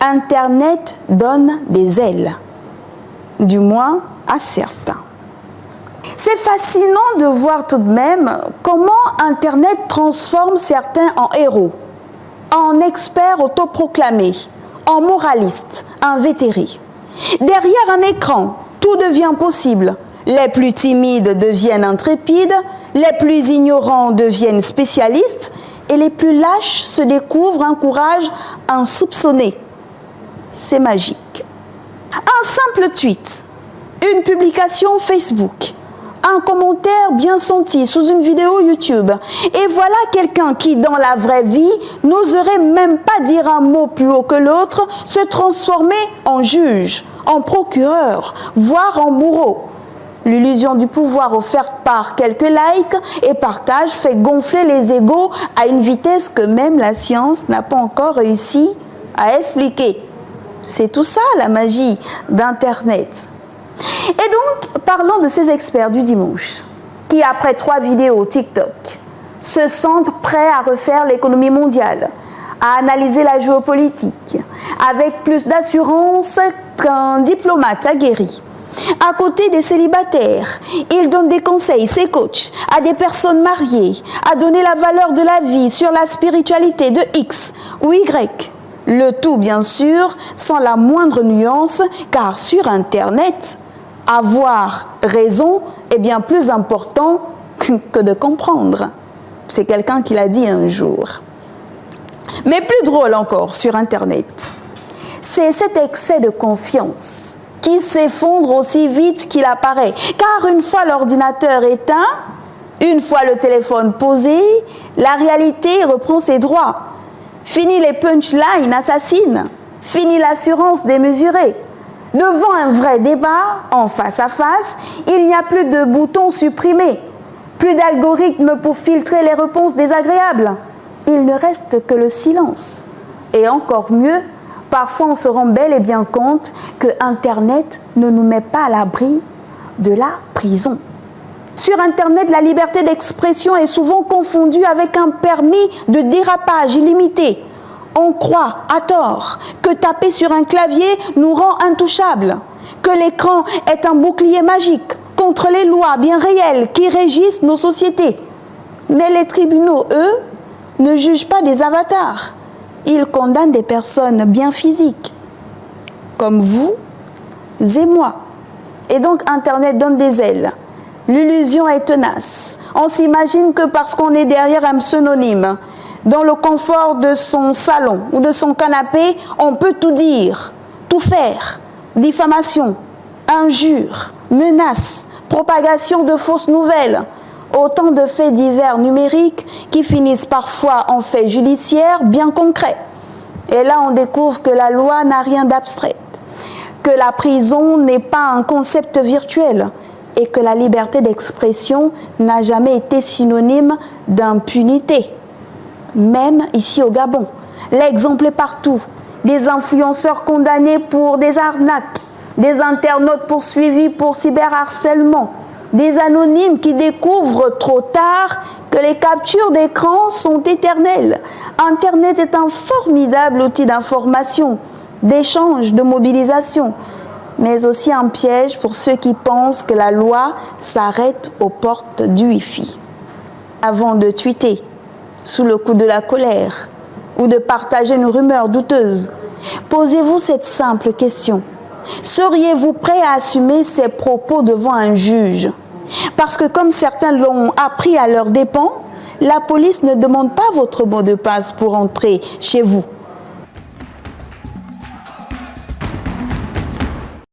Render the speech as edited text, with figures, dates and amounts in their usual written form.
Internet donne des ailes, du moins à certains. C'est fascinant de voir tout de même comment Internet transforme certains en héros, en experts autoproclamés, en moralistes invétérés. Derrière un écran, tout devient possible. Les plus timides deviennent intrépides, les plus ignorants deviennent spécialistes et les plus lâches se découvrent un courage insoupçonné. C'est magique. Un simple tweet, une publication Facebook, un commentaire bien senti sous une vidéo YouTube. Et voilà quelqu'un qui, dans la vraie vie, n'oserait même pas dire un mot plus haut que l'autre, se transformer en juge, en procureur, voire en bourreau. L'illusion du pouvoir offerte par quelques likes et partages fait gonfler les égos à une vitesse que même la science n'a pas encore réussi à expliquer. C'est tout ça la magie d'Internet. Et donc, parlons de ces experts du dimanche, qui après 3 vidéos TikTok, se sentent prêts à refaire l'économie mondiale, à analyser la géopolitique, avec plus d'assurance qu'un diplomate aguerri. À côté des célibataires, ils donnent des conseils, ces coachs, à des personnes mariées, à donner la valeur de la vie sur la spiritualité de X ou Y. Le tout, bien sûr, sans la moindre nuance, car sur Internet, avoir raison est bien plus important que de comprendre. C'est quelqu'un qui l'a dit un jour. Mais plus drôle encore sur Internet, c'est cet excès de confiance qui s'effondre aussi vite qu'il apparaît. Car une fois l'ordinateur éteint, une fois le téléphone posé, la réalité reprend ses droits. Fini les punchlines assassines, fini l'assurance démesurée. Devant un vrai débat, en face à face, il n'y a plus de boutons supprimés, plus d'algorithmes pour filtrer les réponses désagréables. Il ne reste que le silence. Et encore mieux, parfois on se rend bel et bien compte que Internet ne nous met pas à l'abri de la prison. Sur Internet, la liberté d'expression est souvent confondue avec un permis de dérapage illimité. On croit, à tort, que taper sur un clavier nous rend intouchables, que l'écran est un bouclier magique contre les lois bien réelles qui régissent nos sociétés. Mais les tribunaux, eux, ne jugent pas des avatars. Ils condamnent des personnes bien physiques, comme vous et moi. Et donc Internet donne des ailes. L'illusion est tenace. On s'imagine que parce qu'on est derrière un pseudonyme, dans le confort de son salon ou de son canapé, on peut tout dire, tout faire. Diffamation, injures, menaces, propagation de fausses nouvelles. Autant de faits divers numériques qui finissent parfois en faits judiciaires bien concrets. Et là, on découvre que la loi n'a rien d'abstrait, que la prison n'est pas un concept virtuel et que la liberté d'expression n'a jamais été synonyme d'impunité. Même ici au Gabon, l'exemple est partout. Des influenceurs condamnés pour des arnaques, des internautes poursuivis pour cyberharcèlement, des anonymes qui découvrent trop tard que les captures d'écran sont éternelles. Internet est un formidable outil d'information, d'échange, de mobilisation, mais aussi un piège pour ceux qui pensent que la loi s'arrête aux portes du Wi-Fi. Avant de tweeter, sous le coup de la colère, ou de partager une rumeur douteuse, posez-vous cette simple question. Seriez-vous prêt à assumer ces propos devant un juge? Parce que comme certains l'ont appris à leurs dépens, la police ne demande pas votre mot de passe pour entrer chez vous.